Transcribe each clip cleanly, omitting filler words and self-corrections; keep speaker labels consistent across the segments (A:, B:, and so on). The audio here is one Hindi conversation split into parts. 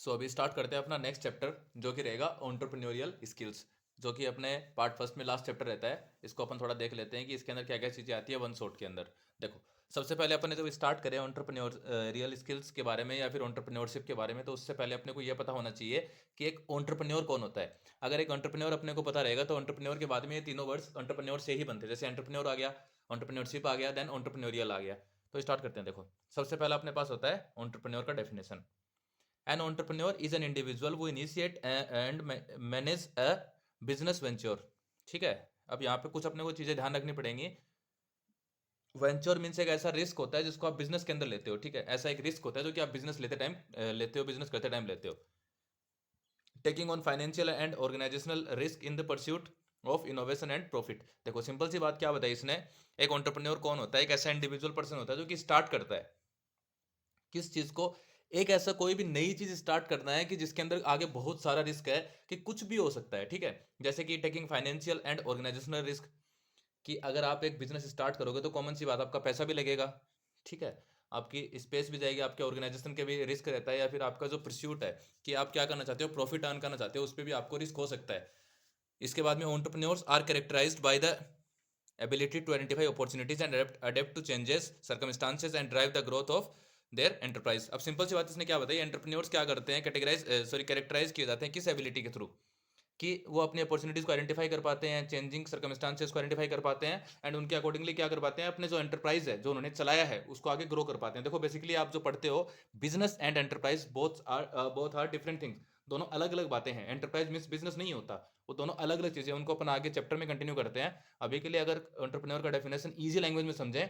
A: सो अभी स्टार्ट करते हैं अपना नेक्स्ट चैप्टर जो कि रहेगा एंटरप्रेन्योरियल स्किल्स, जो कि अपने पार्ट फर्स्ट में लास्ट चैप्टर रहता है। इसको अपन थोड़ा देख लेते हैं कि इसके अंदर क्या क्या चीज़ें आती है वन शॉट के अंदर। देखो, सबसे पहले अपन ने जब स्टार्ट करें एंटरप्रेन्योरियल स्किल्स के बारे में या फिर एंटरप्रेन्योरशिप के बारे में, तो उससे पहले अपने को यह पता होना चाहिए कि एक एंटरप्रेन्योर कौन होता है। अगर एक एंटरप्रेन्योर अपने को पता रहेगा तो एंटरप्रेन्योर के बाद में ये तीनों वर्ड्स एंटरप्रेन्योर से ही बनते हैं। जैसे एंटरप्रेन्योर आ गया, एंटरप्रेन्योरशिप आ गया, देन एंटरप्रेन्योरियल आ गया। तो स्टार्ट करते हैं। देखो, सबसे पहला अपने पास होता है एंटरप्रेन्योर का definition. An entrepreneur is an individual who initiate and manage a business venture। ठीक है, अब यहाँ पे कुछ अपने को चीज़ें ध्यान रखनी पड़ेंगी। वेंचर मीन्स एक ऐसा रिस्क होता है जिसको आप बिजनेस के अंदर लेते हो। ठीक है, ऐसा एक रिस्क होता है जो कि आप बिजनेस लेते टाइम लेते हो, बिजनेस करते टाइम लेते हो। Taking on financial and organisational risk in the pursuit of innovation and profit. देखो, सिंपल सी बात क्या बताई इसने। एक एंटरप्रेन्योर कौन होता है? एक ऐसा इंडिविजुअल पर्सन होता है जो कि स्टार्ट करता है किस चीज को, एक ऐसा कोई भी नई चीज स्टार्ट करना है कि जिसके अंदर आगे बहुत सारा रिस्क है, कि कुछ भी हो सकता है। ठीक है, जैसे कि taking financial and organisational risk, कि अगर आप एक बिजनेस स्टार्ट करोगे तो कॉमन सी बात, आपका पैसा भी लगेगा। ठीक है, आपकी स्पेस भी जाएगी, आपके ऑर्गेनाइजेशन के भी रिस्क रहता है, या फिर आपका जो परस्यूट है कि आप क्या करना चाहते हो, प्रॉफिट अर्न करना चाहते हो, उस पर भी आपको रिस्क हो सकता है। इसके बाद में entrepreneurs are characterised by the ability to identify opportunities and adapt to changes circumstances and drive the growth of their enterprise. अब सिंपल सी बात इसने क्या बताई, एंटरप्रेन्योर्स क्या करते हैं, कैरेक्टराइज किए जाते हैं किस एबिलिटी के थ्रू, कि वो अपनी अपॉर्चुनिटीज को आइडेंटिफाई कर पाते हैं, चेंजिंग सर्कमस्टांसेस को आइडेंटिफाई कर पाते हैं, एंड उनके अकॉर्डिंगली क्या कर पाते हैं, अपने जो एंटरप्राइज है जो उन्होंने चलाया है उसको आगे ग्रो कर पाते हैं। देखो, बेसिकली आप जो पढ़ते हो, business and enterprise both are different things. दोनों अलग अलग बातें हैं। एंटरप्राइज मीन्स बिजनेस नहीं होता, वो दोनों अलग अलग चीजें, उनको अपन आगे चैप्टर में कंटिन्यू करते हैं। अभी के लिए अगर एंटरप्रेन्योर का डेफिनेशन इजी लैंग्वेज में समझें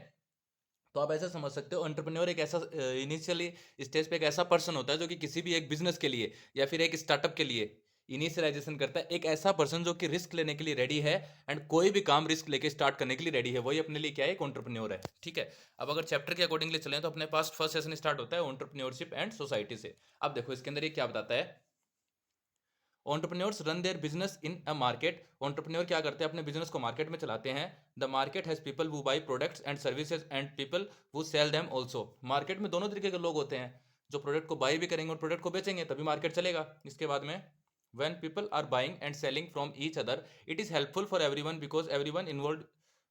A: तो आप ऐसा समझ सकते हो, एंटरप्रेन्योर एक ऐसा इनिशियली स्टेज पे एक ऐसा पर्सन होता है जो कि किसी भी एक बिजनेस के लिए या फिर एक स्टार्टअप के लिए इनिशियलाइजेशन करता है। एक ऐसा पर्सन जो कि रिस्क लेने के लिए रेडी है, एंड कोई भी काम रिस्क लेके स्टार्ट करने के लिए रेडी है, वही अपने लिए क्या है, एक एंटरप्रेन्योर है। ठीक है, अब अगर चैप्टर के अकॉर्डिंगली चलें तो अपने पास फर्स्ट सेशन स्टार्ट होता है एंटरप्रेन्योरशिप एंड सोसाइटी से। अब देखो, इसके अंदर ये क्या बताता है, entrepreneurs run their business in a market. Entrepreneur क्या करते हैं, अपने बिजनेस को मार्केट में चलाते हैं। The market has people who by products and services and people who sell them also. Market में दोनों तरीके के लोग होते हैं, जो प्रोडक्ट को बाई भी करेंगे और प्रोडक्ट को बेचेंगे, तभी मार्केट चलेगा। इसके बाद में when people are buying and selling from each other, it is helpful for everyone because everyone involved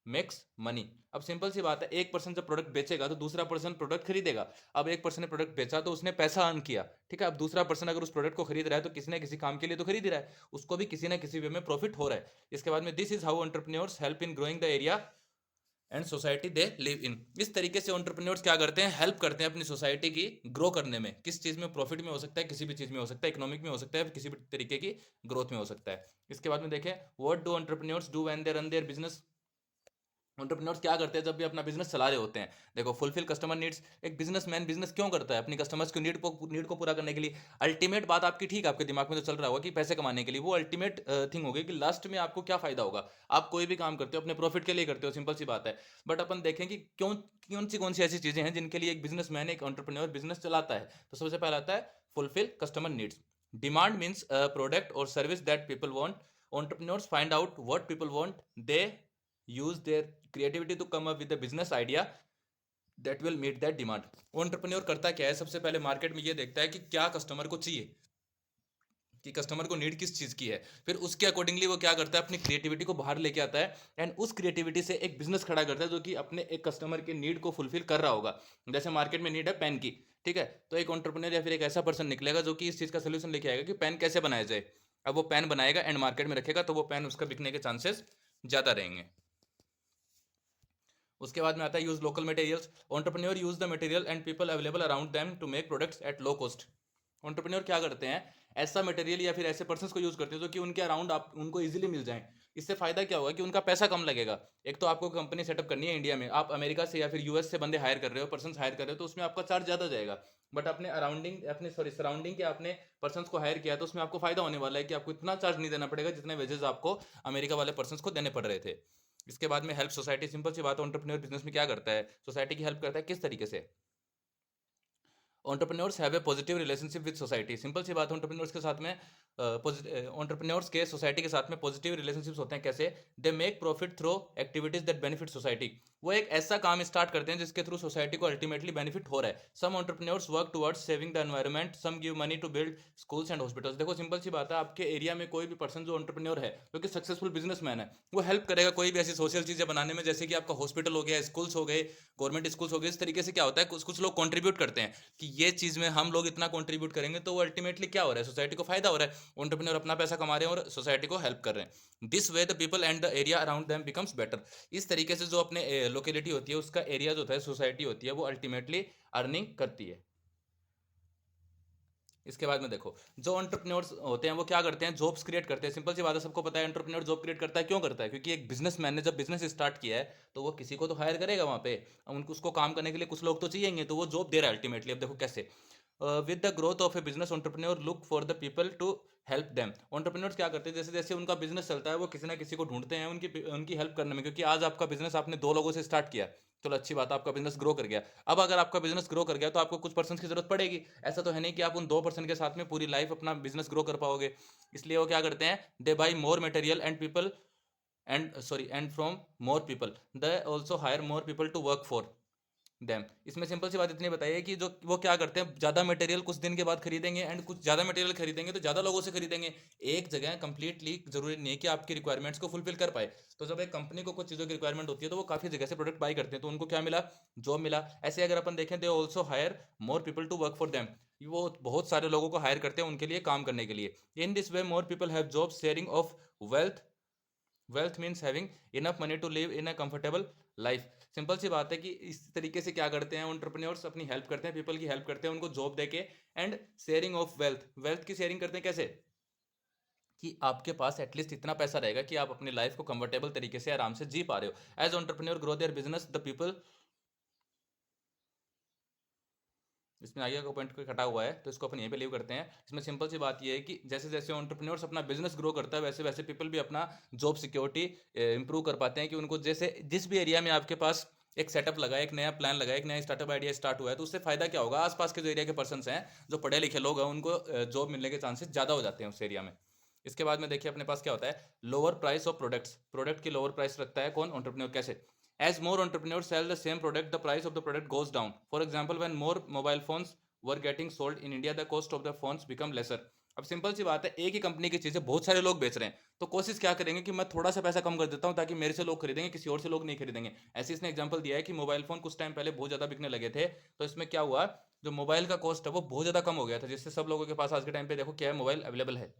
A: makes money. अब सिंपल सी बात है, एक पर्सन जब प्रोडक्ट बेचेगा तो दूसरा पर्सन प्रोडक्ट खरीदेगा। अब एक पर्सन ने प्रोडक्ट बेचा तो उसने पैसा अर्न किया। ठीक है, अब दूसरा पर्सन अगर उस प्रोडक्ट को खरीद रहा है तो किसी ना किसी काम के लिए तो खरीद रहा है, उसको भी किसी ना किसी वे में प्रॉफिट हो रहा है। इसके बाद में this is how entrepreneurs help in growing the area and society they live in. इस तरीके से एंटरप्रेन्योर्स क्या करते हैं, हेल्प करते हैं अपनी सोसाइटी की ग्रो करने में। किस चीज में, प्रॉफिट में हो सकता है, किसी भी चीज में हो सकता है, इकोनॉमिक में हो सकता है, किसी भी तरीके की ग्रोथ में हो सकता है। इसके बाद में देखें, what do entrepreneurs do when they run their business. Entrepreneurs क्या करते हैं जब भी अपना बिजनेस चला रहे होते हैं। देखो, फुलफिल कस्टमर नीड्स। एक बिजनेसमैन बिजनेस क्यों करता है, अपनी कस्टमर्स की नीड को पूरा करने के लिए। अल्टीमेट बात आपकी, ठीक, आपके दिमाग में तो चल रहा होगा कि पैसे कमाने के लिए, वो अल्टीमेट थिंग होगी कि लास्ट में आपको क्या फायदा होगा। आप कोई भी काम करते हो अपने प्रॉफिट के लिए करते हो, सिंपल सी बात है। बट अपन देखें कि कौन सी ऐसी चीजें हैं जिनके लिए एक बिजनेसमैन, एक एंटरप्रेन्योर बिजनेस चलाता है। तो सबसे पहला आता है fulfil customer needs. Demand means product और service that people want. Entrepreneurs find out what people want, they use their creativity to come up with a business idea that will meet that demand। Entrepreneur करता क्या है, सबसे पहले मार्केट में ये देखता है कि क्या कस्टमर को चाहिए, कि कस्टमर को नीड किस चीज़ की है। फिर उसके अकॉर्डिंगली वो क्या करता है, अपनी क्रिएटिविटी को बाहर लेके आता है, एंड उस क्रिएटिविटी से एक बिजनेस खड़ा करता है जो कि अपने एक कस्टमर के नीड को फुलफिल कर रहा होगा। जैसे मार्केट में नीड है पेन की, ठीक है, तो एक एंटरप्रेन्योर या फिर एक ऐसा पर्सन निकलेगा जो कि इस चीज़ का सोल्यूशन लेके आएगा कि पेन कैसे बनाया जाए। अब वो पेन बनाएगा एंड मार्केट में रखेगा, तो वो पेन उसका बिकने के चांसेस ज़्यादा रहेंगे। उसके बाद में आता है use local materials. Entrepreneur use the material and people available around them to make products at low cost. Entrepreneur क्या करते हैं, ऐसा मटेरियल या फिर ऐसे पर्सन्स को यूज करते हैं जो कि उनके अराउंड आप उनको इजीली मिल जाए। इससे फायदा क्या होगा कि उनका पैसा कम लगेगा। एक तो आपको कंपनी सेटअप करनी है इंडिया में, आप अमेरिका से या फिर यूएस से बंदे हायर कर रहे हो, पर्सन हायर कर रहे हो, तो उसमें आपका चार्ज ज्यादा जाएगा। बट अपने अराउंडिंग, अपने सॉरी सराउंडिंग के आपने पर्सन को हायर किया तो उसमें आपको फायदा होने वाला है कि आपको इतना चार्ज नहीं देना पड़ेगा जितने वेजेस आपको अमेरिका वाले पर्सन को देने पड़ रहे थे। इसके बाद में हेल्प सोसाइटी। सिंपल सी बात है, एंटरप्रेन्योर बिजनेस में क्या करता है, सोसाइटी की हेल्प करता है। किस तरीके से, entrepreneurs have a positive relationship with society. Simple सी बात है, एंटरप्रेन्योर्स के साथ में एंटरप्रेन्योर्स के सोसाइटी के साथ में पॉजिटिव रिलेशनशिप्स होते हैं। कैसे? They make profit through activities that benefit society. वो एक ऐसा काम स्टार्ट करते हैं जिसके थ्रू सोसाइटी को अल्टीमेटली बेनिफिट हो रहा है। Some entrepreneurs work towards saving the environment, some give money to build schools and hospitals. देखो सिंपल सी बात है, आपके एरिया में कोई भी पर्सन जो एंटरप्रेन्योर है, जो कि सक्सेसफुल बिजनेसमैन है, वो हेल्प करेगा कोई भी ऐसी सोशल चीजें बनाने में, जैसे कि आपका हॉस्पिटल हो गया, स्कूल्स हो गए, गवर्नमेंट स्कूल्स हो गए। इस तरीके से क्या होता है, कुछ कुछ लोग कंट्रीब्यूट करते हैं कि ये चीज में हम लोग इतना कंट्रीब्यूट करेंगे, तो वो अल्टीमेटली क्या हो रहा है, सोसाइटी को फायदा हो रहा है। एंटरप्रेन्योर अपना पैसा कमा रहे हैं और सोसाइटी को हेल्प कर रहे हैं। This way the people and the area around them becomes better. इस तरीके से जो अपने लोकेलिटी होती है, उसका एरिया जो होता है, सोसाइटी होती है, वो अल्टीमेटली अर्निंग करती है। इसके बाद में देखो, जो एंटरप्रेन्योर्स होते हैं वो क्या करते हैं, जॉब्स क्रिएट करते हैं। सिंपल सी बात है, सबको पता है एंटरप्रेन्योर जॉब क्रिएट करता है। क्यों करता है? क्योंकि एक बिजनेसमैन ने जब बिजनेस स्टार्ट किया है, तो वो किसी को तो हायर करेगा वहां पे, उनको उसको काम करने के लिए कुछ लोग तो चाहिए, तो वो जॉब दे रहा है अल्टीमेटली। अब देखो कैसे, with the growth of a business entrepreneur look for the people to help them. Entrepreneurs क्या करते हैं, जैसे जैसे उनका बिजनेस चलता है, वो किसी ना किसी को ढूंढते हैं उनकी उनकी हेल्प करने में। क्योंकि आज आपका बिजनेस आपने 2 लोगों से स्टार्ट किया, चलो अच्छी बात है, आपका बिजनेस ग्रो कर गया। अब अगर आपका बिजनेस ग्रो कर गया, तो आपको कुछ पर्सन की जरूरत पड़ेगी। ऐसा तो है नहीं कि आप उन 2 पर्सन के साथ में पूरी लाइफ अपना बिजनेस ग्रो कर पाओगे। इसलिए वो क्या करते हैं, they buy more material and people and from more people, they also hire more people to work for them. इसमें सिंपल सी बात इतनी बताइए कि जो वो क्या करते हैं, ज्यादा मटेरियल कुछ दिन के बाद खरीदेंगे, एंड कुछ ज्यादा मटेरियल खरीदेंगे तो ज्यादा लोगों से खरीदेंगे। एक जगह कंप्लीटली जरूरी नहीं है कि आपकी रिक्वायरमेंट्स को फुलफिल कर पाए। तो जब एक कंपनी को कुछ चीजों की रिक्वायरमेंट होती है, तो वो काफी जगह से प्रोडक्ट बाई करते हैं, तो उनको क्या मिला, जॉब मिला। ऐसे अगर अपन देखें, they also hire more people to work for them. वो बहुत सारे लोगों को हायर करते हैं उनके लिए काम करने के लिए। In this way more people have job sharing of wealth. Wealth means having enough money to live in a comfortable life. Simple सी बात है कि इस तरीके से क्या करते हैं एंटरप्रेन्योर्स, अपनी हेल्प करते हैं, पीपल की हेल्प करते हैं, उनको जॉब देके। And sharing of wealth, wealth की शेयरिंग करते हैं कैसे, कि आपके पास एटलीस्ट इतना पैसा रहेगा कि आप अपनी लाइफ को कंफर्टेबल तरीके से आराम से जी पा रहे हो। As entrepreneur grow their business, the people, इसमें आगे का पॉइंट कटा हुआ है, तो इसको अपन यहीं पे लीव करते हैं। इसमें सिंपल सी बात ये है कि जैसे जैसे एंटरप्रेन्योर्स अपना बिजनेस ग्रो करता है, वैसे वैसे पीपल भी अपना जॉब सिक्योरिटी इंप्रूव कर पाते हैं। कि उनको जैसे जिस भी एरिया में आपके पास एक सेटअप लगा है, एक नया प्लान लगा है, एक नया स्टार्टअप आइडिया स्टार्ट हुआ है, तो उससे फायदा क्या होगा, आसपास के जो एरिया के पर्सन हैं, जो पढ़े लिखे लोग हैं, उनको जॉब मिलने के चांसेस ज़्यादा हो जाते हैं उस एरिया में। इसके बाद में देखिए अपने पास क्या होता है, lower price of products. Product की लोअर प्राइस रखता है कौन, एंटरप्रेन्योर। कैसे? As more entrepreneurs sell the same product, the price of the product goes down. For example, when more mobile phones were getting sold in India, the cost of the phones become lesser. अब सिंपल सी बात है, एक ही कंपनी की चीजें बहुत सारे लोग बेच रहे हैं, तो कोशिश क्या करेंगे कि मैं थोड़ा सा पैसा कम कर देता हूं, ताकि मेरे से लोग खरीदेंगे, किसी और से लोग नहीं खरीदेंगे। ऐसे इसने एग्जांपल दिया है कि मोबाइल फोन कुछ टाइम पहले बहुत ज्यादा बिकने लगे थे, तो इसमें क्या हुआ, जो मोबाइल का कॉस्ट है वो बहुत ज्यादा कम हो गया था, जिससे सब लोगों के पास आज के टाइम पे देखो क्या है, मोबाइल अवेलेबल है।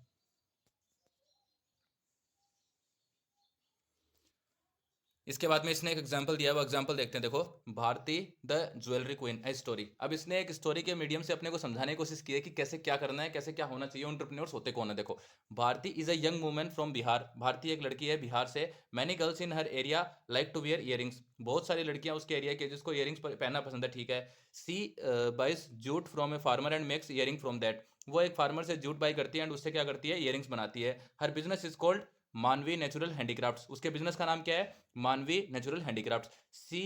A: इसके बाद में इसने एक एग्जांपल दिया है, वो एग्जांपल देखते हैं। देखो, Bharti the jewellery queen, a story. अब इसने एक स्टोरी के मीडियम से अपने को समझाने की कोशिश की है कि कैसे क्या करना है, कैसे क्या होना चाहिए, एंटरप्रेन्योर्स होते कौन है। देखो, Bharti is a young woman from Bihar. Bharti एक लड़की है बिहार से। Many girls in her area like to wear earrings. बहुत सारी लड़कियां उसके एरिया के जिसको इयरिंग्स पहनना पसंद है, ठीक है। She buys jute from a farmer and makes earring from that. वो एक फार्मर से जूट बाई करती है एंड उससे क्या करती है, इयरिंग्स बनाती है। Her business is called Manvi natural handicrafts. उसके बिजनेस का नाम क्या है, Manvi natural handicrafts. She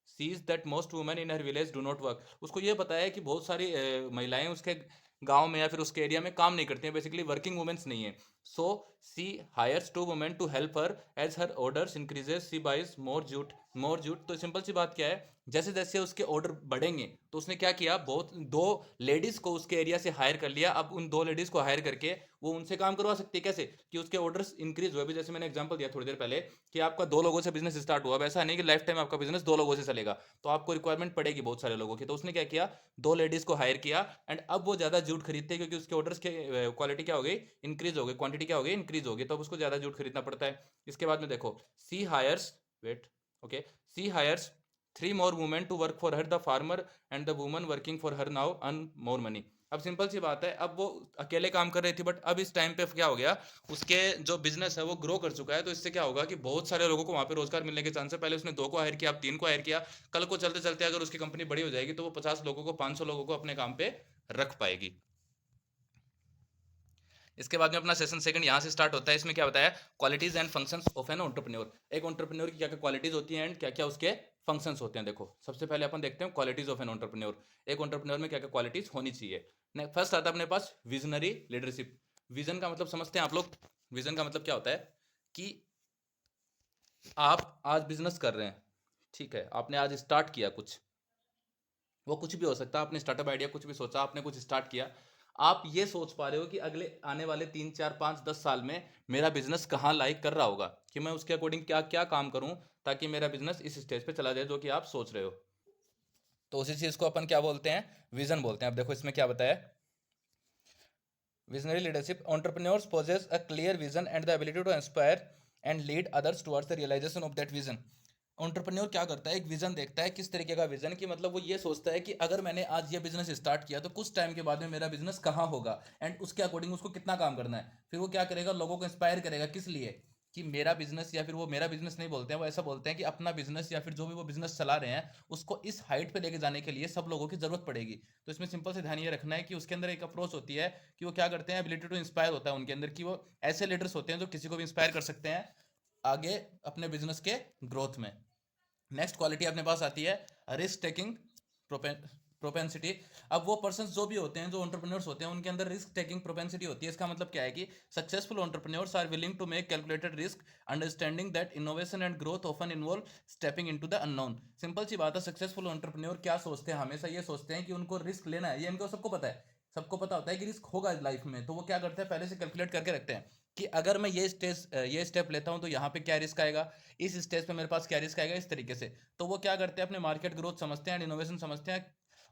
A: sees that most women in her village do not work. उसको ये पता है कि बहुत सारी महिलाएं उसके गांव में या फिर उसके एरिया में काम नहीं करती हैं, बेसिकली वर्किंग वुमेन्स नहीं है। So she hires 2 women to help her. As her orders increases she buys more jute. More jute, तो सिंपल सी बात क्या है, जैसे जैसे उसके ऑर्डर बढ़ेंगे, तो उसने क्या किया, बहुत 2 लेडीज को उसके एरिया से हायर कर लिया। अब उन 2 लेडीज को हायर करके वो उनसे काम करवा सकती है। कैसे? कि उसके ऑर्डर्स इंक्रीज हुए। भी जैसे मैंने एग्जांपल दिया थोड़ी देर पहले कि आपका 2 लोगों से बिजनेस स्टार्ट हुआ, वैसा नहीं कि लाइफ टाइम आपका बिजनेस 2 लोगों से चलेगा, तो आपको रिक्वायरमेंट पड़ेगी बहुत सारे लोगों की। तो उसने क्या किया, 2 लेडीज को हायर किया, एंड अब वो ज्यादा जूट खरीदते हैं, क्योंकि उसके ऑर्डर्स के क्वालिटी क्या हो गई, इंक्रीज हो गई, क्वांटिटी क्या हो गई, इंक्रीज हो गई, तो अब उसको ज्यादा जूट खरीदना पड़ता है। इसके बाद में देखो, सी heirs, wait, okay, C heirs 3 more women to work for her. The farmer and the woman working for her now earn more money. अब सिंपल सी बात है, अब वो अकेले काम कर रही थी, बट अब इस टाइम पे क्या हो गया, उसके जो बिजनेस है वो ग्रो कर चुका है। तो इससे क्या होगा कि बहुत सारे लोगों को वहां पे रोजगार मिलने के चांस है। पहले उसने 2 को हायर किया, अब 3 को हायर किया। कल को चलते चलते अगर उसकी कंपनी बड़ी हो जाएगी, तो वो 50 लोगों को, 500 लोगों को अपने काम पे रख पाएगी। इसके बाद में अपना सेशन सेकंड यहाँ से स्टार्ट होता है। इसमें क्या बताया, qualities and functions of an entrepreneur. एक एंटरप्रेन्योर की क्या क्या क्वालिटीज होती हैं एंड क्या क्या उसके फंक्शंस होते हैं। देखो, सबसे पहले अपन देखते हैं क्वालिटीज ऑफ एन एंटरप्रेन्योर। एक एंटरप्रेन्योर में क्या क्या क्वालिटीज होनी चाहिए। फर्स्ट आता है अपने पास विजनरी लीडरशिप। विजन का मतलब समझते हैं आप लोग? विजन का मतलब क्या होता है कि आप आज बिजनेस कर रहे हैं, ठीक है, आपने आज स्टार्ट किया कुछ, वो कुछ भी हो सकता है, आपने स्टार्टअप आइडिया कुछ भी सोचा, आपने कुछ स्टार्ट किया, आप ये सोच पा रहे हो कि अगले आने वाले 3 4 5 10 साल में मेरा बिजनेस कहाँ लाइक कर रहा होगा, कि मैं उसके अकॉर्डिंग क्या क्या काम करूं ताकि मेरा बिजनेस इस स्टेज पे चला जाए जो कि आप सोच रहे हो। तो उसी चीज को अपन क्या बोलते हैं, विजन बोलते हैं। अब देखो इसमें क्या बताया, visionary leadership, entrepreneurs possess a clear vision and the ability to inspire and lead others towards the realization of that vision। Entrepreneur क्या करता है, एक विजन देखता है, किस तरीके का विजन, कि मतलब वो ये सोचता है कि अगर मैंने आज ये बिजनेस स्टार्ट किया तो कुछ टाइम के बाद में मेरा बिजनेस कहाँ होगा, एंड उसके अकॉर्डिंग उसको कितना काम करना है। फिर वो क्या करेगा, लोगों को इंस्पायर करेगा, किस लिए, कि मेरा बिजनेस, या फिर वो मेरा बिजनेस नहीं बोलते हैं, वो ऐसा बोलते हैं कि अपना बिजनेस या फिर जो भी वो बिजनेस चला रहे हैं उसको इस हाइट पे लेके जाने के लिए सब लोगों की जरूरत पड़ेगी। तो इसमें सिंपल से ध्यान ये रखना है कि उसके अंदर एक अप्रोच होती है कि वो क्या करते हैं, एबिलिटी टू इंस्पायर होता है उनके अंदर, कि वो ऐसे लीडर्स होते हैं जो किसी को भी इंस्पायर कर सकते हैं आगे अपने बिजनेस के ग्रोथ में। नेक्स्ट क्वालिटी अपने पास आती है रिस्क टेकिंग प्रोपेंसिटी। अब वो पर्सन जो भी होते हैं, जो एंटरप्रेन्योर्स होते हैं, उनके अंदर रिस्क टेकिंग प्रोपेंसिटी होती है। इसका मतलब क्या है कि successful entrepreneurs are willing to make calculated risk, understanding that innovation and growth often involve stepping into the unknown. Simple सी बात है, सक्सेसफुल एंटरप्रेन्योर क्या सोचते हैं, हमेशा ये सोचते हैं कि उनको रिस्क लेना है, ये इनको सबको पता है, सबको पता होता है कि रिस्क होगा लाइफ में, तो वो क्या करते हैं, पहले से कैलकुलेट करके रखते हैं कि अगर मैं ये स्टेप लेता हूं तो यहाँ पे क्या रिस्क आएगा, इस स्टेज पे मेरे पास क्या रिस्क आएगा, इस तरीके से। तो वो क्या करते हैं, अपने मार्केट ग्रोथ समझते हैं एंड इनोवेशन समझते हैं,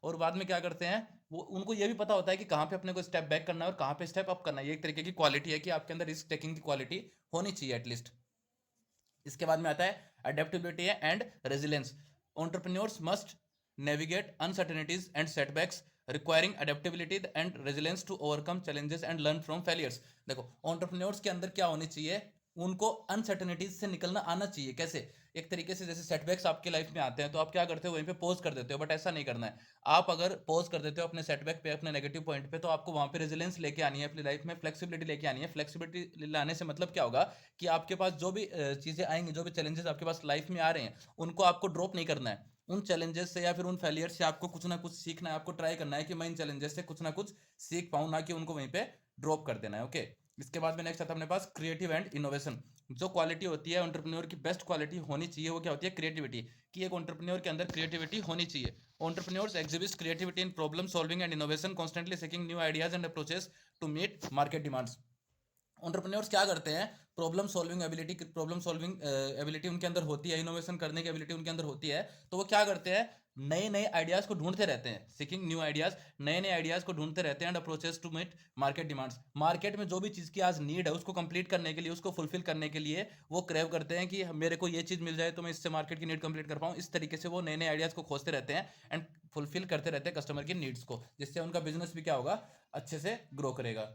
A: और बाद में क्या करते हैं, वो उनको ये भी पता होता है कि कहाँ पे अपने को स्टेप बैक करना है और कहाँ पे स्टेप अप करना है। ये एक तरीके की क्वालिटी है कि आपके अंदर रिस्क टेकिंग की क्वालिटी होनी चाहिए एटलीस्ट। इसके बाद में आता है adaptability and resilience. Entrepreneurs must navigate uncertainties and setbacks, requiring adaptability and resilience to overcome challenges and learn from failures. देखो एंटरप्रेन्योर्स के अंदर क्या होनी चाहिए, उनको अनसर्टेनिटीज से निकलना आना चाहिए। कैसे, एक तरीके से जैसे सेटबैक्स आपके लाइफ में आते हैं तो आप क्या करते हो, वहीं पे पॉज कर देते हो, बट ऐसा नहीं करना है। आप अगर पॉज कर देते हो अपने सेटबैक पे, अपने नेगेटिव पॉइंट पे, तो आपको वहां पे रेजिलेंस लेके आनी है अपनी लाइफ में, फ्लेक्सिबिलिटी लेके आनी है। फ्लेक्सिबिलिटी लाने से मतलब क्या होगा कि आपके पास जो भी चीज़ें आएंगी, जो भी चैलेंजेस आपके पास लाइफ में आ रहे हैं, उनको आपको ड्रॉप नहीं करना है। उन चैलेंजेस से या फिर उन फेलियर से आपको कुछ ना कुछ सीखना है, आपको ट्राई करना है कि मैं इन चैलेंजेस से कुछ ना कुछ सीख पाऊँ, ना कि उनको वहीं पे ड्रॉप कर देना है। ओके, इसके बाद में नेक्स्ट आता है अपने पास क्रिएटिव एंड इनोवेशन। जो क्वालिटी होती है एंटरप्रेन्योर की, बेस्ट क्वालिटी होनी चाहिए, वो क्या होती है, क्रिएटिविटी। कि एक एंटरप्रेन्योर के अंदर क्रिएटिविटी होनी चाहिए। Entrepreneurs exhibit creativity in problem solving and innovation, constantly seeking new ideas and approaches to meet market demands. Entrepreneurs क्या करते हैं, प्रॉब्लम सॉल्विंग एबिलिटी उनके अंदर होती है, इनोवेशन करने की एबिलिटी उनके अंदर होती है। तो वो क्या करते हैं, नए नए आइडियाज को ढूंढते रहते हैं, सीकिंग न्यू आइडियाज, नए नए आइडियाज को ढूंढते रहते हैं, and approaches to meet market demands. Market में जो भी चीज़ की आज नीड है उसको कंप्लीट करने के लिए, उसको फुलफिल करने के लिए वो क्रेव करते हैं कि मेरे को ये चीज़ मिल जाए तो मैं इससे मार्केट की नीड कंप्लीट कर पाऊँ। इस तरीके से वो नए नए आइडियाज को खोजते रहते हैं एंड फुलफिल करते रहते हैं कस्टमर की नीड्स को, जिससे उनका बिजनेस भी क्या होगा, अच्छे से ग्रो करेगा।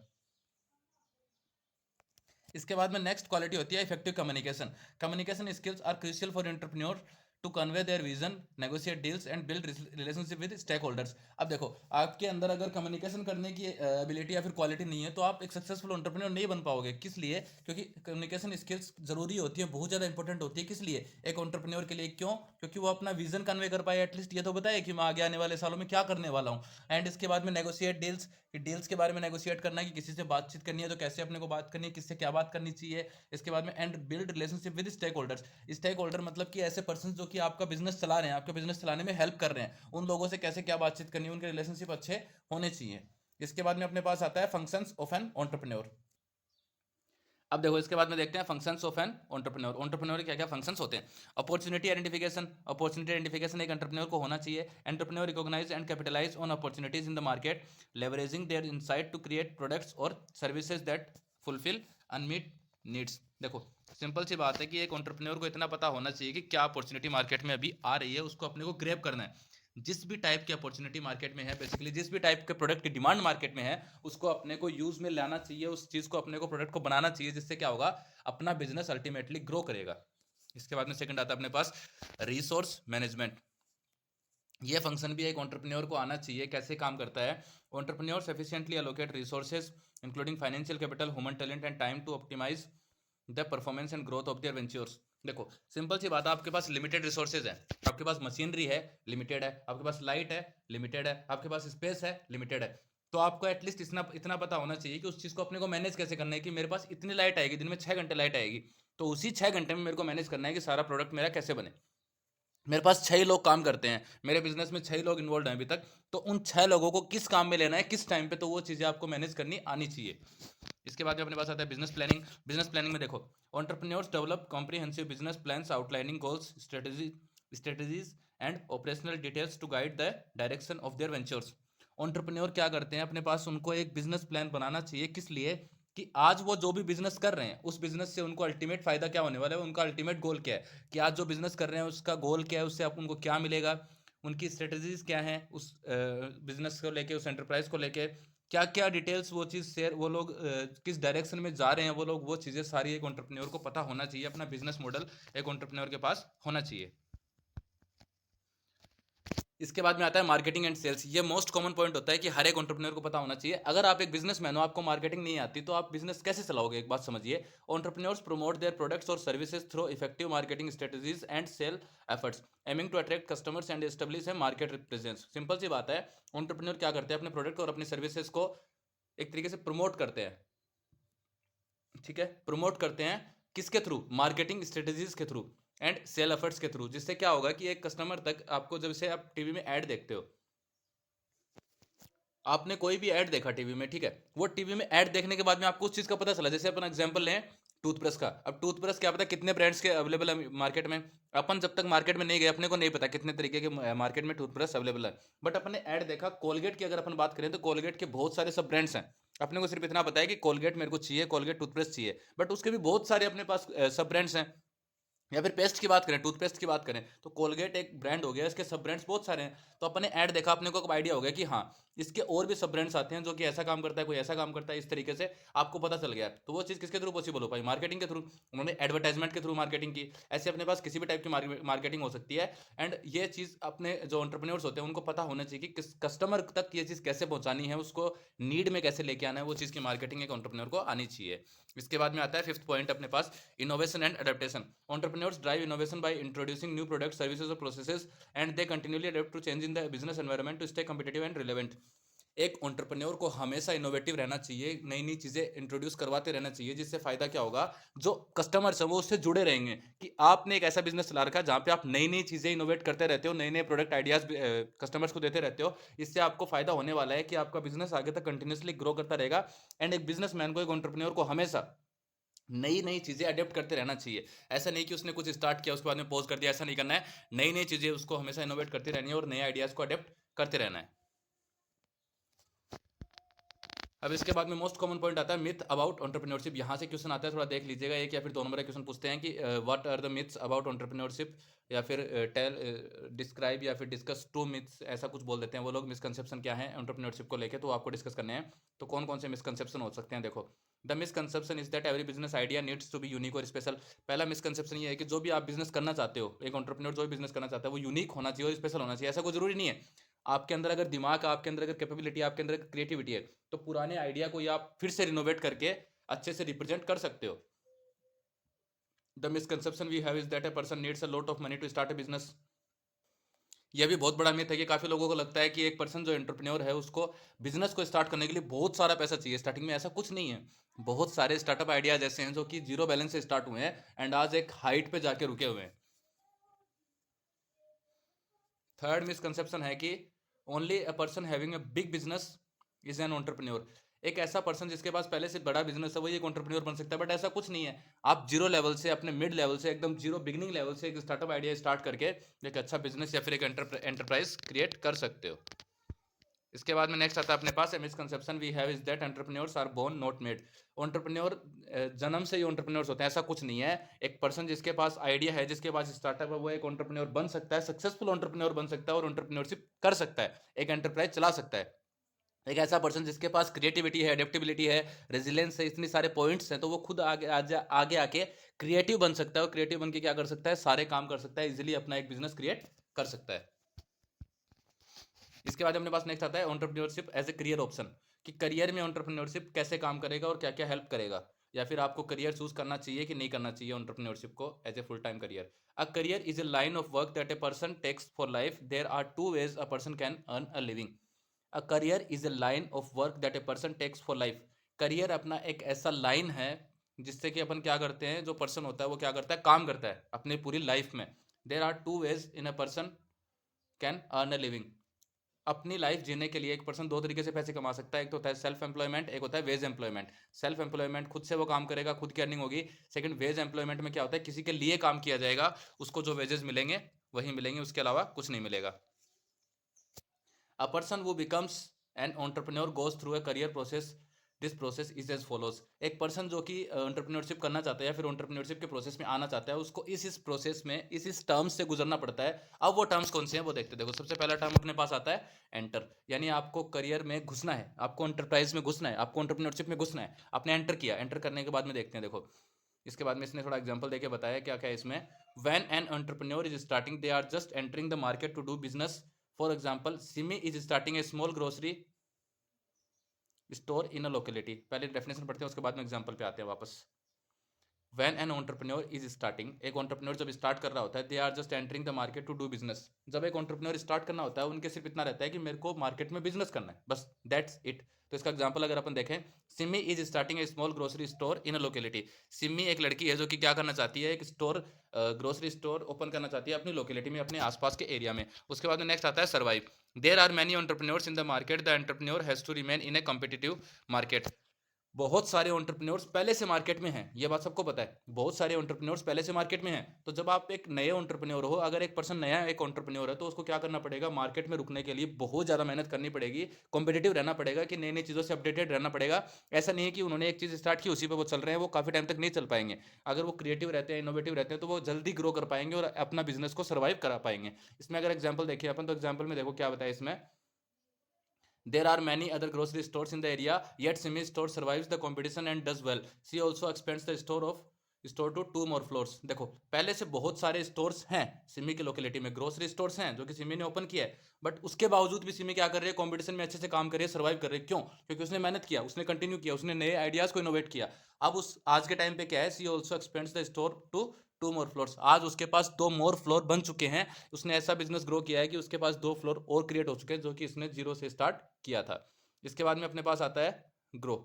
A: इसके बाद में नेक्स्ट क्वालिटी होती है effective communication. Communication skills are crucial for entrepreneur to convey their vision, negotiate deals and build relationship with stakeholders. अब देखो, आपके अंदर अगर कम्युनिकेशन करने की एबिलिटी या फिर क्वालिटी नहीं है तो आप एक सक्सेसफुल एंटरप्रेन्योर नहीं बन पाओगे। किस लिए, क्योंकि कम्युनिकेशन स्किल्स जरूरी होती है, बहुत ज़्यादा इंपॉर्टेंट होती है। किस लिए, एक एंटरप्रेन्योर के लिए, क्यों, क्योंकि वो अपना विजन कन्वे कर पाए, एटलीस्ट ये तो बताए कि मैं आगे आने वाले सालों में क्या करने वाला हूँ। एंड इसके बाद में नेगोशिएट डील्स, कि डील्स के बारे में नेगोशिएट करना है, कि किसी से बातचीत करनी है तो कैसे अपने को बात करनी है, किससे क्या बात करनी चाहिए। इसके बाद में and build relationship with stakeholders. Stakeholder मतलब कि ऐसे पर्सन जो कि आपका बिजनेस चला रहे हैं, आपके बिजनेस चलाने में हेल्प कर रहे हैं, उन लोगों से कैसे क्या बातचीत करनी है, उनके रिलेशनशिप अच्छे होने चाहिए। इसके बाद में अपने पास आता है फंक्शंस ऑफ एन एंटरप्रेन्योर। अब देखो इसके बाद में देखते हैं functions of an entrepreneur. Entrepreneur के क्या क्या फंक्शंस होते हैं। अपॉर्चुनिटी आइडेंटिफिकेशन, अपॉर्चुनिटी आइडेंटिफिकेशन एक एंटरप्रेन्योर को होना चाहिए। Entrepreneur recognise and capitalise on opportunities in the market, leveraging their insight to create products और services that fulfil unmet needs. देखो सिंपल सी बात है कि एक एंटरप्रेन्योर को इतना पता होना चाहिए कि क्या अपॉर्चुनिटी मार्केट में अभी आ रही है, उसको अपने को ग्रैब करना है। जिस भी टाइप की अपॉर्चुनिटी मार्केट में है, बेसिकली जिस भी टाइप के प्रोडक्ट की डिमांड मार्केट में है, उसको अपने को यूज में लाना चाहिए, उस चीज को अपने को प्रोडक्ट को बनाना चाहिए, जिससे क्या होगा, अपना बिजनेस अल्टीमेटली ग्रो करेगा। इसके बाद में सेकंड आता है अपने पास रिसोर्स मैनेजमेंट। ये फंक्शन भी एक एंटरप्रेन्योर को आना चाहिए। कैसे काम करता है, entrepreneurs efficiently allocate resources including financial capital, human talent and time to optimise the performance and growth of their ventures. देखो सिंपल सी बात है, आपके पास लिमिटेड रिसोर्सेज है, आपके पास मशीनरी है, लिमिटेड है, आपके पास लाइट है, लिमिटेड है, आपके पास स्पेस है, लिमिटेड है। तो आपको एटलीस्ट इतना इतना पता होना चाहिए कि उस चीज़ को अपने को मैनेज कैसे करना है कि मेरे पास इतनी लाइट आएगी, दिन में 6 घंटे लाइट आएगी, तो उसी 6 घंटे में मेरे को मैनेज करना है कि सारा प्रोडक्ट मेरा कैसे बने। मेरे पास 6 ही लोग काम करते हैं, मेरे बिजनेस में 6 ही लोग इन्वॉल्व हैं अभी तक, तो उन 6 लोगों को किस काम में लेना है, किस टाइम पे, तो वो चीज़ें आपको मैनेज करनी आनी चाहिए। इसके बाद में अपने पास आता है बिजनेस प्लानिंग। बिजनेस प्लानिंग में देखो, entrepreneurs develop comprehensive business plans outlining goals, strategies and operational details to guide the direction of their ventures. Entrepreneur क्या करते हैं, अपने पास उनको एक बिजनेस प्लान बनाना चाहिए, किस लिए, कि आज वो जो भी बिजनेस कर रहे हैं उस बिजनेस से उनको अल्टीमेट फायदा क्या होने वाला है, उनका अल्टीमेट गोल क्या है, कि आज जो बिजनेस कर रहे हैं उसका गोल क्या है, उससे आप उनको क्या मिलेगा, उनकी स्ट्रेटजीज क्या हैं उस बिजनेस को लेके, उस एंटरप्राइज को लेके, क्या क्या डिटेल्स वो चीज़ शेयर, वो लोग किस डायरेक्शन में जा रहे हैं वो लोग, वो चीज़ें सारी एक एंटरप्रेन्योर को पता होना चाहिए, अपना बिजनेस मॉडल एक एंटरप्रेन्योर के पास होना चाहिए। इसके बाद में आता है मार्केटिंग एंड सेल्स। ये मोस्ट कॉमन पॉइंट होता है कि हर एक एंटरप्रेन्योर को पता होना चाहिए। अगर आप एक बिजनेसमैन हो, आपको मार्केटिंग नहीं आती, तो आप बिजनेस कैसे चलाओगे, एक बात समझिए। एंटरप्रेन्योर्स प्रमोट देयर प्रोडक्ट्स और services through effective marketing strategies and sale efforts aiming to attract customers and establish है मार्केट प्रेजेंस। सिंपल सी बात है, एंटरप्रेन्योर क्या करते हैं, अपने प्रोडक्ट और अपनी सर्विसेज को एक तरीके से प्रमोट करते हैं, ठीक है, प्रमोट करते हैं किसके थ्रू, मार्केटिंग स्ट्रेटजीज के थ्रू एंड सेल एफर्ट्स के थ्रू। जिससे क्या होगा कि एक कस्टमर तक आपको, जब से आप टीवी में ऐड देखते हो, आपने कोई भी ऐड देखा टीवी में, ठीक है, वो टीवी में ऐड देखने के बाद में आपको उस चीज का पता चला, जैसे अपन एग्जांपल लें टूथब्रश का। अब टूथब्रश क्या पता कितने ब्रांड्स के अवेलेबल है मार्केट में, अपन जब तक मार्केट में नहीं गए अपने को नहीं पता कितने तरीके के मार्केट में टूथब्रश अवेलेबल है। बट अपने ऐड देखा कोलगेट की, अगर अपन बात करें तो कोलगेट के बहुत सारे सब ब्रांड्स हैं। अपने को सिर्फ इतना पता है कि कोलगेट मेरे को चाहिए, कोलगेट टूथब्रश चाहिए, बट उसके भी बहुत सारे अपने पास सब ब्रांड्स हैं। या फिर पेस्ट की बात करें, टूथपेस्ट की बात करें, तो कोलगेट एक ब्रांड हो गया, इसके सब ब्रांड्स बहुत सारे हैं। तो अपने ऐड देखा, अपने को आइडिया हो गया कि हाँ, इसके और भी सब ब्रांड्स आते हैं जो कि ऐसा काम करता है, कोई ऐसा काम करता है, इस तरीके से आपको पता चल गया। तो वो चीज़ किसके थ्रू पॉसिबल हो पाई, मार्केटिंग के थ्रू। उन्होंने एडवर्टाइजमेंट के थ्रू मार्केटिंग की। ऐसे अपने पास किसी भी टाइप की मार्केटिंग हो सकती है। एंड ये चीज़ अपने जो एंटरप्रेन्योर्स होते हैं उनको पता होना चाहिए कि कस्टमर तक ये चीज़ कैसे पहुंचानी है, उसको नीड में कैसे लेके आना है, वो चीज़ की मार्केटिंग एक एंटरप्रेन्योर को आनी चाहिए। इसके बाद में आता है फिफ्थ पॉइंट अपने पास, innovation and adaptation. Entrepreneurs drive innovation by introducing new products, services, or processes, and they continually adapt to change in the business environment to stay competitive and relevant. एक एंटरप्रेन्योर को हमेशा इनोवेटिव रहना चाहिए, नई नई चीज़ें इंट्रोड्यूस करवाते रहना चाहिए, जिससे फायदा क्या होगा, जो कस्टमर्स हैं वो उससे जुड़े रहेंगे, कि आपने एक ऐसा बिजनेस चला रखा है जहाँ पे आप नई नई चीज़ें इनोवेट करते रहते हो, नए नए प्रोडक्ट आइडियाज कस्टमर्स को देते रहते हो। इससे आपको फायदा होने वाला है कि आपका बिजनेस आगे तक कंटिन्यूसली ग्रो करता रहेगा। एंड एक बिजनेसमैन को, एक एंटरप्रेन्योर को हमेशा नई नई चीज़ें अडेप्ट करते रहना चाहिए। ऐसा नहीं कि उसने कुछ स्टार्ट किया उसके बाद में पॉज कर दिया, ऐसा नहीं करना है। नई नई चीज़ें उसको हमेशा इनोवेट करती रहनी है और नए आइडियाज़ को अडेप्ट करते रहना है। अब इसके बाद में मोस्ट कॉमन पॉइंट आता है मिथ अबाउट एंटरप्रेन्योरशिप। यहाँ से क्वेश्चन आता है, थोड़ा देख लीजिएगा, एक या फिर 2 नंबर का क्वेश्चन पूछते हैं कि what are the myths about entrepreneurship, या फिर टेल डिस्क्राइब या फिर डिस्कस 2 मिथ्स, ऐसा कुछ बोल देते हैं वो लोग। मिसकंसेप्शन क्या है एंटरप्रेन्योरशिप को लेके, तो आपको डिस्कस करने हैं। तो कौन कौन से मिसकंसेप्शन हो सकते हैं, देखो। The misconception is that every business idea needs to be unique और स्पेशल। पहला मिसकंसेप्शन ये है कि जो भी आप बिजनेस करना चाहते हो, एक एंटरप्रेन्योर जो भी बिजनेस करना चाहता है वो यूनिक होना चाहिए और स्पेशल होना चाहिए। ऐसा कोई जरूरी नहीं है। आपके अंदर अगर दिमाग, आपके अंदर अगर कैपेबिलिटी, आपके अंदर क्रिएटिविटी है, तो पुराने आइडिया को आप फिर से रिनोवेट करके अच्छे से रिप्रेजेंट कर सकते हो। The misconception we have is that a person needs a lot of money to start a business. यह भी बहुत बड़ा मिथ है कि काफी लोगों को लगता है कि एक पर्सन जो एंटरप्रेन्योर है उसको बिजनेस को स्टार्ट करने के लिए बहुत सारा पैसा चाहिए स्टार्टिंग में। ऐसा कुछ नहीं है। बहुत सारे स्टार्टअप आइडियाज ऐसे हैं जो कि जीरो बैलेंस से स्टार्ट हुए हैं एंड आज एक हाइट पे जाके रुके हुए हैं। थर्ड मिसकंसेप्शन है कि only a person having a big business is an entrepreneur. एक ऐसा पर्सन जिसके पास पहले से बड़ा बिजनेस है वही एक एंटरप्रेन्योर बन सकता है, बट ऐसा कुछ नहीं है। आप जीरो लेवल से, अपने मिड लेवल से, एकदम जीरो बिगिनिंग लेवल से एक स्टार्टअप आइडिया स्टार्ट करके एक अच्छा बिजनेस या फिर एक एंटरप्राइज क्रिएट कर सकते हो। इसके बाद में नेक्स्ट आता है अपने पास, misconception we have is that entrepreneurs are born not made. Entrepreneur जन्म से ही एंटरप्रेन्योर्स होते हैं, ऐसा कुछ नहीं है। एक पर्सन जिसके पास आइडिया है, जिसके पास स्टार्टअप है, वो एक एंटरप्रेन्योर बन सकता है, सक्सेसफुल एंटरप्रेन्योर बन सकता है और एंटरप्रेन्योरशिप कर सकता है, एक एंटरप्राइज चला सकता है। एक ऐसा पर्सन जिसके पास क्रिएटिविटी है, एडेप्टेबिलिटी है, रेजिलेंस है, इतनी सारे पॉइंट्स हैं, तो वो खुद आगे आके क्रिएटिव बन सकता है और क्रिएटिव बन के क्या कर सकता है, सारे काम कर सकता है, इजिली अपना एक बिजनेस क्रिएट कर सकता है। इसके बाद अपने पास नेक्स्ट आता है entrepreneurship as a career option, कि करियर में एंटरप्रेन्योरशिप कैसे काम करेगा और क्या क्या हेल्प करेगा, या फिर आपको करियर चूज करना चाहिए कि नहीं करना चाहिए एंटरप्रेन्योरशिप को as a full time career. A career is a line of work that a person takes for life. There are two ways a person can earn a living. A career is a line of work that a person takes for life. Career अपना एक ऐसा लाइन है जिससे कि अपन क्या करते हैं, जो पर्सन होता है वो क्या करता है, काम करता है अपनी पूरी लाइफ में। There are two ways in a person can earn a living. अपनी लाइफ जीने के लिए एक पर्सन दो तरीके से पैसे कमा सकता है, एक तो होता है सेल्फ एम्प्लॉयमेंट, एक होता है वेज एम्प्लॉयमेंट। सेल्फ एम्प्लॉयमेंट खुद से वो काम करेगा, खुद की अर्निंग होगी। सेकंड वेज एम्प्लॉयमेंट में क्या होता है, किसी के लिए काम किया जाएगा, उसको जो वेजेस मिलेंगे वही मिलेंगे, उसके अलावा कुछ नहीं मिलेगा। A person who becomes an entrepreneur goes through a career process. This process is as follows. एक पर्सन जो कि एंटरप्रेन्योरशिप करना चाहता है या फिर एंटरप्रेन्योरशिप के प्रोसेस में आना चाहता है, उसको इस प्रोसेस में इस टर्म्स से गुजरना पड़ता है। अब वो टर्म्स कौन से हैं वो देखते हैं। देखो, सबसे पहला टर्म अपने पास आता है एंटर, यानी आपको करियर में घुसना है, आपको एंटरप्राइज में घुसना है, आपको एंटरप्रेन्योरशिप में घुसना है। आपने एंटर किया, एंटर करने के बाद में देखते हैं। देखो, इसके बाद में इसने थोड़ा एग्जांपल देके बताया क्या क्या है इसमें। When an entrepreneur is starting they are just entering the market to do business. For example, Simi is starting a small grocery store in a locality. पहले डेफिनेशन पढ़ते हैं, उसके बाद में एग्जांपल पे आते हैं वापस। When an entrepreneur is starting, एक entrepreneur जब स्टार्ट कर रहा होता है, they are just entering the market to do business। जब एक entrepreneur स्टार्ट करना होता है, उनके सिर्फ इतना रहता है कि मेरे को मार्केट में बिजनेस करना है, बस दैट्स इट। तो इसका एग्जांपल अगर अपन देखें, Simi is starting a small grocery store in a locality. Simi एक लड़की है जो कि क्या करना चाहती है, एक स्टोर, ग्रोसरी स्टोर ओपन करना चाहती है अपनी लोकेलिटी में, अपने आसपास के एरिया में। उसके बाद में नेक्स्ट आता है survive. There are many entrepreneurs in the market, the entrepreneur has to remain in a competitive market. बहुत सारे एंटरप्रेन्योर्स पहले से मार्केट में हैं, ये बात सबको पता है, बहुत सारे एंटरप्रेन्योर्स पहले से मार्केट में हैं। तो जब आप एक नए एंटरप्रेन्योर हो, अगर एक पर्सन नया एक एंटरप्रेन्योर है, तो उसको क्या करना पड़ेगा, मार्केट में रुकने के लिए बहुत ज़्यादा मेहनत करनी पड़ेगी, कॉम्पिटिटिव रहना पड़ेगा, कि नई नई चीज़ों से अपडेटेड रहना पड़ेगा। ऐसा नहीं है कि उन्होंने एक चीज़ स्टार्ट की उसी पर वो चल रहे हैं, वो काफ़ी टाइम तक नहीं चल पाएंगे। अगर वो क्रिएटिव रहते हैं, इनोवेटिव रहते हैं, तो वो जल्दी ग्रो कर पाएंगे और अपना बिजनेस को सर्वाइव करा पाएंगे। इसमें अगर एग्जाम्पल देखिए अपन, तो एग्जाम्पल में देखो क्या बताया इसमें। There are many other grocery stores in the area, yet Simi store survives the competition and does well. She also expands the store to 2 more floors। देखो, पहले से बहुत सारे स्टोर्स हैं सिमी की लोकेलिटी में, ग्रोसरी स्टोर्स हैं जो कि सिमी ने ओपन किया है, बट उसके बावजूद भी सिमी क्या कर रही है, कंपटीशन में अच्छे से काम कर रही है, सर्वाइव कर रही है। क्यों? क्योंकि उसने मेहनत किया, उसने कंटिन्यू किया, उसने नए आइडियाज को इनोवेट किया। अब उस आज के टाइम पे क्या है, she also expands the store to 2 more floors। आज उसके पास 2 more फ्लोर बन चुके हैं। उसने ऐसा बिजनेस ग्रो किया है कि उसके पास 2 फ्लोर और क्रिएट हो चुके हैं, जो कि इसने जीरो से स्टार्ट किया था। इसके बाद में अपने पास आता है grow.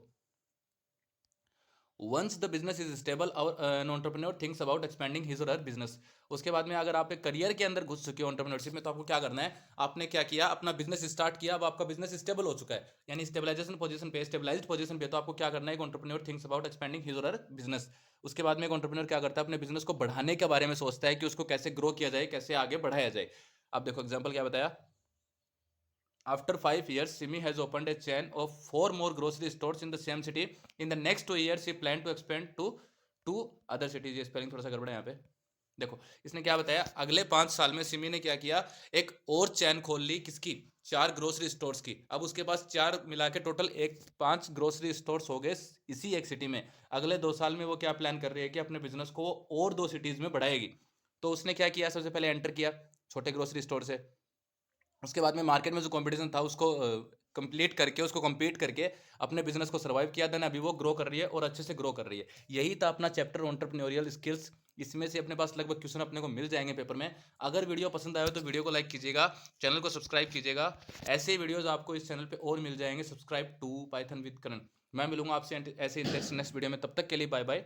A: Once the business is stable और an entrepreneur thinks about expanding his or her business. उसके बाद में अगर आप एक करियर के अंदर घुस चुके हो एंटरप्रेन्योरशिप में, तो आपको क्या करना है, आपने क्या किया, अपना बिजनेस स्टार्ट किया, अब आपका बिजनेस स्टेबल हो चुका है, यानी स्टेबलाइजेशन पोजीशन पे, स्टेबलाइज्ड पोजीशन पे। तो आपको क्या करना है, एक entrepreneur thinks about expanding his or her business. उसके बाद में एक एंटरप्रेन्योर क्या करता है, अपने बिजनेस को बढ़ाने के बारे में सोचता है कि उसको कैसे ग्रो किया जाए, कैसे आगे बढ़ाया जाए। अब देखो एग्जाम्पल क्या बताया। After 5 years, Simi has opened a chain of 4 more grocery stores in the same city. In the next 2 years, she planned to expand to 2 other cities। ये स्पेलिंग थोड़ा सा गड़बड़ है यहाँ पे। देखो, इसने क्या बताया, अगले 5 साल में सिमी ने क्या किया, एक और चैन खोल ली, किसकी, 4 ग्रोसरी स्टोर्स की। अब उसके पास 4 मिला के टोटल 5 ग्रोसरी स्टोर्स हो गए इसी एक सिटी में। अगले 2 साल में वो क्या प्लान कर रही है कि अपने बिजनेस को और 2 सिटीज में बढ़ाएगी। तो उसने क्या किया, सबसे पहले एंटर किया छोटे ग्रोसरी स्टोर से। उसके बाद में मार्केट में जो कंपटीशन था उसको कंप्लीट करके, उसको compete करके अपने बिजनेस को सर्वाइव किया। देन अभी वो ग्रो कर रही है और अच्छे से ग्रो कर रही है। यही था अपना चैप्टर एंटरप्रेन्योरियल स्किल्स। इसमें से अपने पास लगभग क्वेश्चन अपने को मिल जाएंगे पेपर में। अगर वीडियो पसंद आए तो वीडियो को लाइक कीजिएगा, चैनल को सब्सक्राइब कीजिएगा। ऐसे ही वीडियोज आपको इस चैनल पे और मिल जाएंगे। सब्सक्राइब टू पाइथन विद करण। मैं मिलूंगा आपसे ऐसे नेक्स्ट वीडियो में, तब तक के लिए बाय बाय।